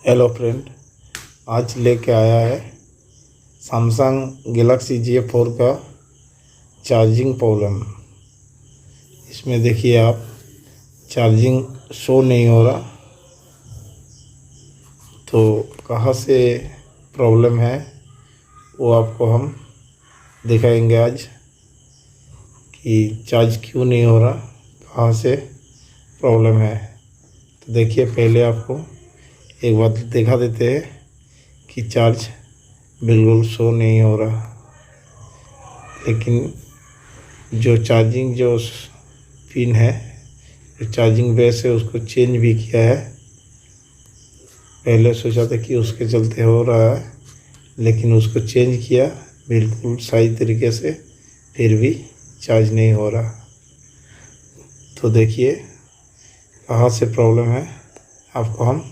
Hello friend, आज लेके आया है सैमसंग गैलेक्सी J4 का चार्जिंग प्रॉब्लम। इसमें देखिए आप, चार्जिंग शो नहीं हो रहा। तो कहाँ से प्रॉब्लम है वो आपको हम दिखाएंगे आज कि चार्ज क्यों नहीं हो रहा, कहाँ से प्रॉब्लम है। तो देखिए, पहले आपको एक बात दिखा देते हैं कि चार्ज बिल्कुल शो नहीं हो रहा, लेकिन जो चार्जिंग जो पिन है, जो चार्जिंग बेस है, उसको चेंज भी किया है। पहले सोचा था कि उसके चलते हो रहा है, लेकिन उसको चेंज किया बिल्कुल सही तरीके से, फिर भी चार्ज नहीं हो रहा। तो देखिए कहाँ से प्रॉब्लम है, आपको हम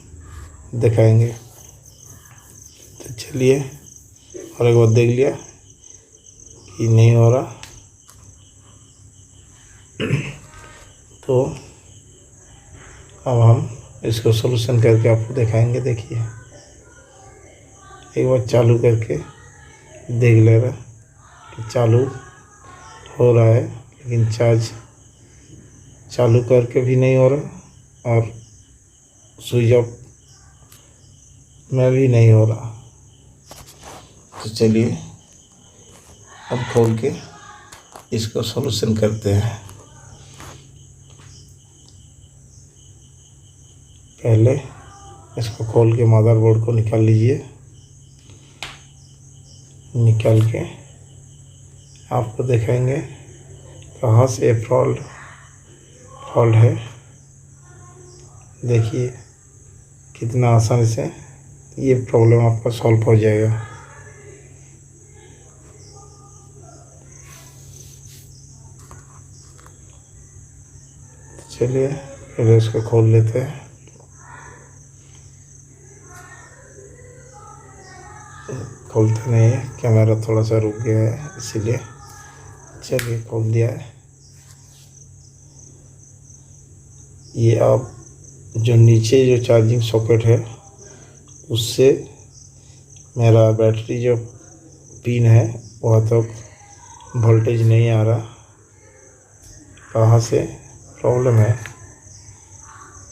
दिखाएंगे। तो चलिए, और एक बार देख लिया कि नहीं हो रहा, तो अब हम इसको सॉल्यूशन करके आपको दिखाएंगे। देखिए, एक बार चालू करके देख ले रहा कि चालू हो रहा है, लेकिन चार्ज चालू करके भी नहीं हो रहा और स्विच ऑफ में भी नहीं हो रहा। तो चलिए अब खोल के इसको सॉल्यूशन करते हैं। पहले इसको खोल के मदरबोर्ड को निकाल लीजिए। निकाल के आपको दिखाएंगे कहाँ से फॉल्ट है। देखिए कितना आसानी से ये प्रॉब्लम आपका सॉल्व हो जाएगा। चलिए पहले इसको खोल लेते हैं। खोलते नहीं है, कैमरा थोड़ा सा रुक गया है इसीलिए। चलिए खोल दिया है। ये आप जो नीचे जो चार्जिंग सॉकेट है, उससे मेरा बैटरी जो पिन है वहाँ तक वोल्टेज नहीं आ रहा। कहाँ से प्रॉब्लम है,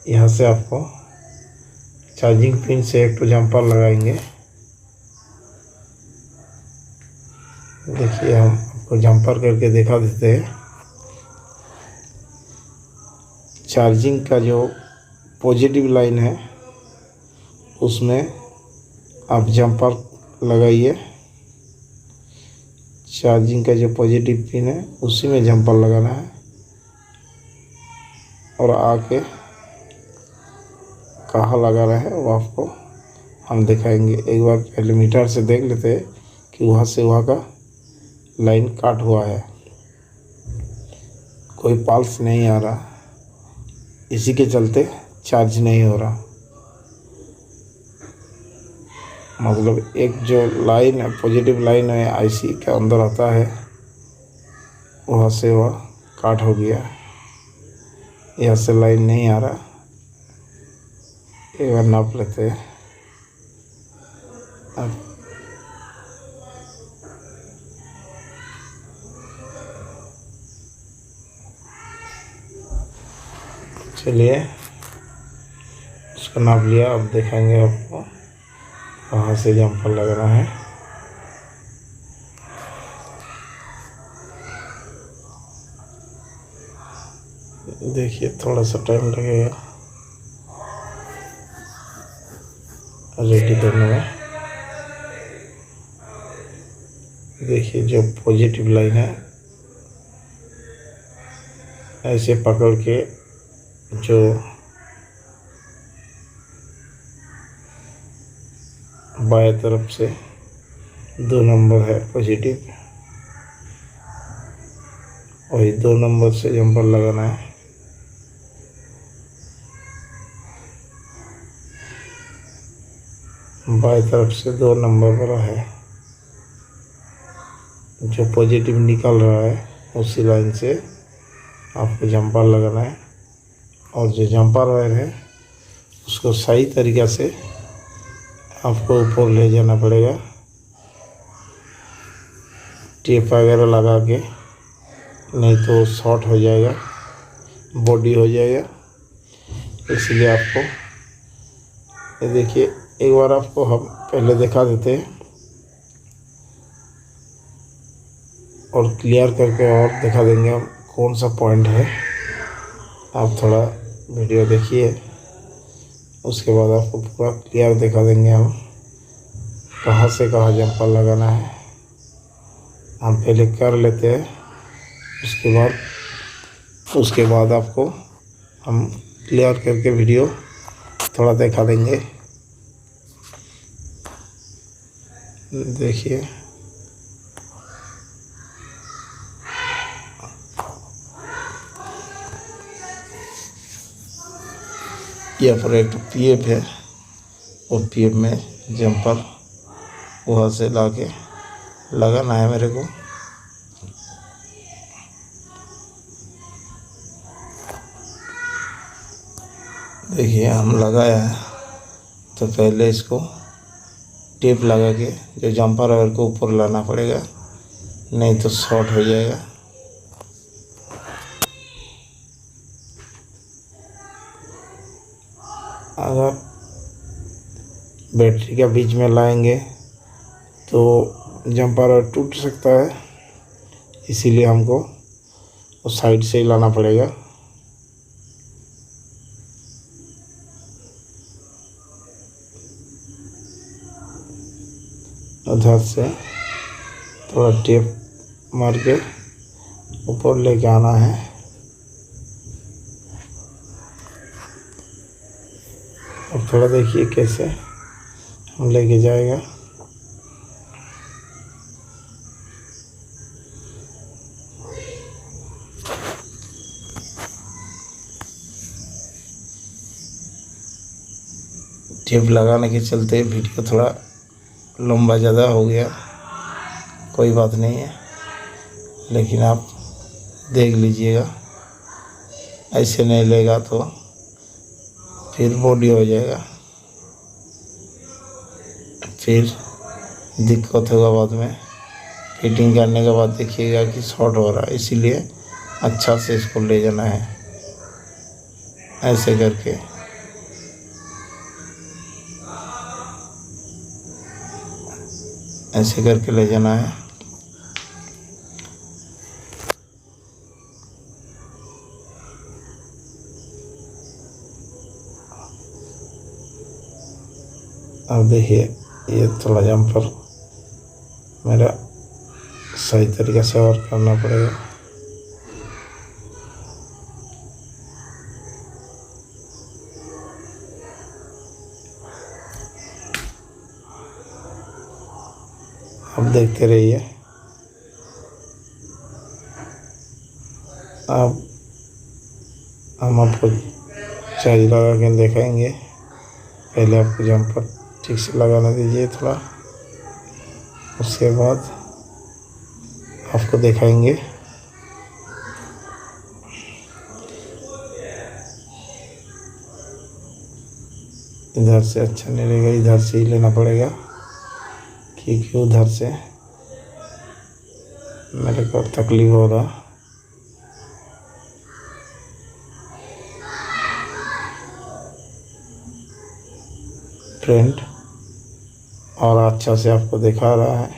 यहाँ से आपको चार्जिंग पिन से एक तो जम्पर लगाएंगे। देखिए, हम आपको जम्पर करके दिखा देते हैं। चार्जिंग का जो पॉजिटिव लाइन है उसमें आप जम्पर लगाइए। चार्जिंग का जो पॉजिटिव पिन है उसी में जम्पर लगाना है और आके कहाँ लगा रहा है वो आपको हम दिखाएंगे। एक बार पहले मीटर से देख लेते हैं कि वहाँ से वहाँ का लाइन काट हुआ है, कोई पल्स नहीं आ रहा, इसी के चलते चार्ज नहीं हो रहा। मतलब एक जो लाइन है, पॉजिटिव लाइन है, आईसी के अंदर आता है, वहाँ से वह काट हो गया, यहाँ से लाइन नहीं आ रहा। एक बार नाप लेते हैं। अब चलिए उसको नाप लिया। अब दिखाएंगे आपको कहाँ से जम्पर लगाना है। देखिए थोड़ा सा टाइम लगेगा रेडी करने में। देखिए, जो पॉजिटिव लाइन है ऐसे पकड़ के, जो बाएं तरफ से 2 नंबर है पॉजिटिव, वही 2 नंबर से जम्पर लगाना है। बाएं तरफ से 2 नंबर वाला है, जो पॉजिटिव निकल रहा है उसी लाइन से आपको जम्पर लगाना है। और जो जम्पर वायर है उसको सही तरीक़ा से आपको ऊपर ले जाना पड़ेगा टेप वगैरह लगा के, नहीं तो शॉर्ट हो जाएगा, बॉडी हो जाएगा। इसलिए आपको ये देखिए, एक बार आपको हम पहले दिखा देते हैं और क्लियर करके और दिखा देंगे हम कौन सा पॉइंट है। आप थोड़ा वीडियो देखिए, उसके बाद आपको पूरा क्लियर दिखा देंगे हम कहाँ से कहाँ जंपर लगाना है। हम पहले कर लेते हैं, उसके बाद आपको हम क्लियर करके वीडियो थोड़ा दिखा देंगे। देखिए, यहाँ पर एक पीएफ है और पीएफ में जंपर वहाँ से लाके लगाना है मेरे को। देखिए, हम लगाया है तो पहले इसको टेप लगा के जो जंपर वायर को ऊपर लाना पड़ेगा, नहीं तो शॉर्ट हो जाएगा। अगर बैटरी का बीच में लाएंगे तो जंपर वायर टूट सकता है, इसीलिए हमको उस साइड से ही लाना पड़ेगा। उधर से थोड़ा टेप मार के ऊपर लेके आना है। अब थोड़ा देखिए कैसे हम लेके जाएगा। टेप लगाने के चलते वीडियो थोड़ा लंबा ज़्यादा हो गया, कोई बात नहीं है, लेकिन आप देख लीजिएगा। ऐसे नहीं लेगा तो फिर बॉडी हो जाएगा, फिर दिक्कत होगा बाद में। फिटिंग करने के बाद देखिएगा कि शॉर्ट हो रहा है, इसीलिए अच्छा से इसको ले जाना है। ऐसे करके ले जाना है। अब देखिए, ये थोड़ा जंपर मेरा सही तरीके से और करना पड़ेगा। अब देखते रहिए। अब हम आपको चार्ज लगा के दिखाएंगे। पहले आपको जंपर ठीक से लगाना दीजिए थोड़ा, उसके बाद आपको दिखाएंगे। इधर से अच्छा नहीं रहेगा, इधर से ही लेना पड़ेगा, क्योंकि उधर से मेरे को तकलीफ हो रहा। फ्रेंड और अच्छा से आपको दिखा रहा है,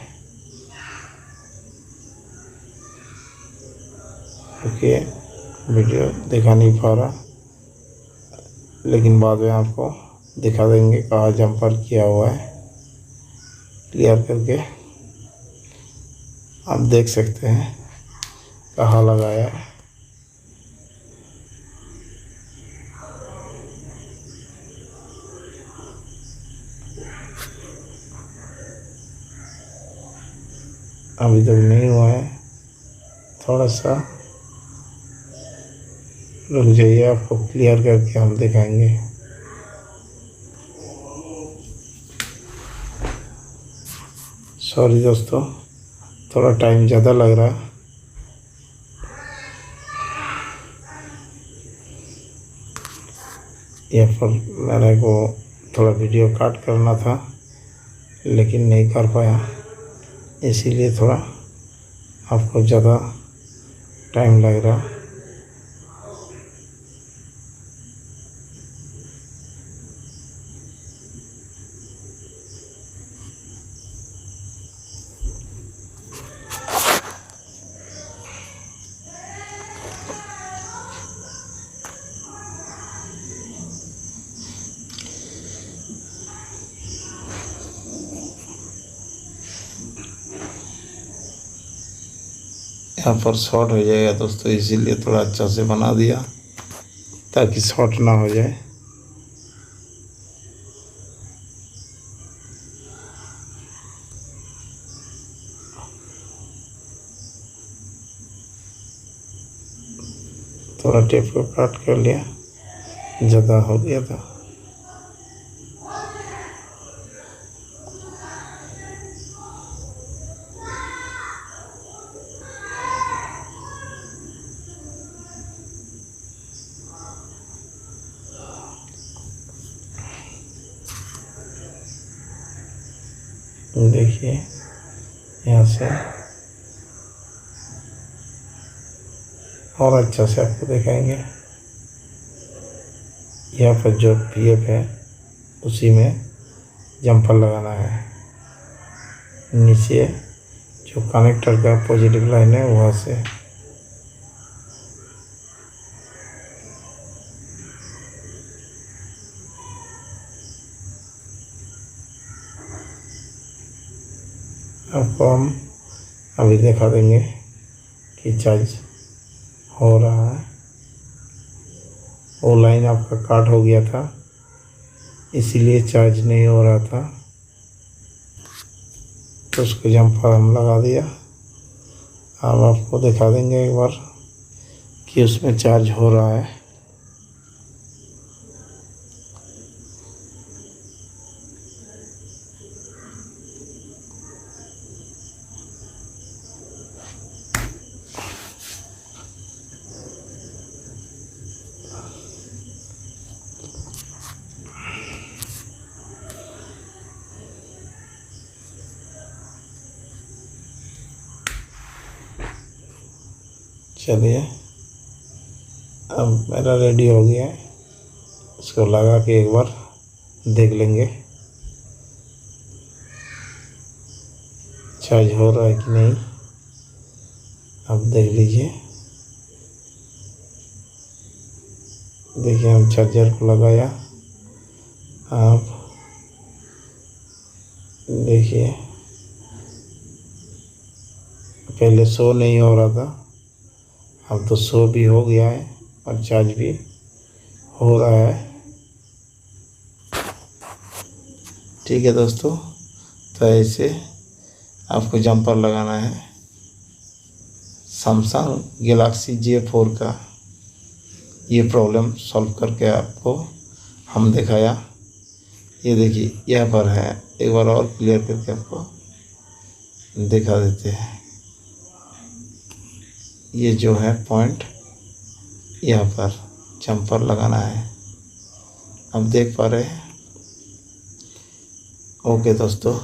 क्योंकि वीडियो दिखा नहीं पा रहा, लेकिन बाद में आपको दिखा देंगे कहाँ जंपर किया हुआ है। क्लियर करके आप देख सकते हैं कहाँ लगाया है। अभी तक नहीं हुआ है, थोड़ा सा रुक जाइए, आपको क्लियर करके हम दिखाएंगे। सॉरी दोस्तों, थोड़ा टाइम ज़्यादा लग रहा। यहाँ पर मेरे को थोड़ा वीडियो काट करना था, लेकिन नहीं कर पाया, इसीलिए थोड़ा आपको ज़्यादा टाइम लग रहा। यहाँ पर शॉर्ट हो जाएगा दोस्तों, इसीलिए थोड़ा अच्छा से बना दिया ताकि शॉर्ट ना हो जाए। थोड़ा टेप को काट कर लिया, ज़्यादा हो गया था। देखिए यहाँ से और अच्छा से आपको दिखाएंगे। यहाँ पर जो पीएफ है उसी में जंपर लगाना है। नीचे जो कनेक्टर का पॉजिटिव लाइन है वहाँ से आपको हम अभी दिखा देंगे कि चार्ज हो रहा है। वो लाइन आपका काट हो गया था, इसीलिए चार्ज नहीं हो रहा था, तो उसको जंपर हम लगा दिया। अब आपको दिखा देंगे एक बार कि उसमें चार्ज हो रहा है। चलिए अब मेरा रेडी हो गया है, इसको लगा के एक बार देख लेंगे चार्ज हो रहा है कि नहीं। अब देख लीजिए, देखिए हम चार्जर को लगाया। आप देखिए पहले शो नहीं हो रहा था, अब तो शो भी हो गया है और चार्ज भी हो रहा है। ठीक है दोस्तों, तो ऐसे आपको जंपर लगाना है। सैमसंग गैलेक्सी J4 का ये प्रॉब्लम सॉल्व करके आपको हम दिखाया। ये देखिए यहाँ पर है, एक बार और क्लियर करके आपको दिखा देते हैं। ये जो है पॉइंट, यहाँ पर जंपर लगाना है, अब देख पा रहे हैं। ओके दोस्तों।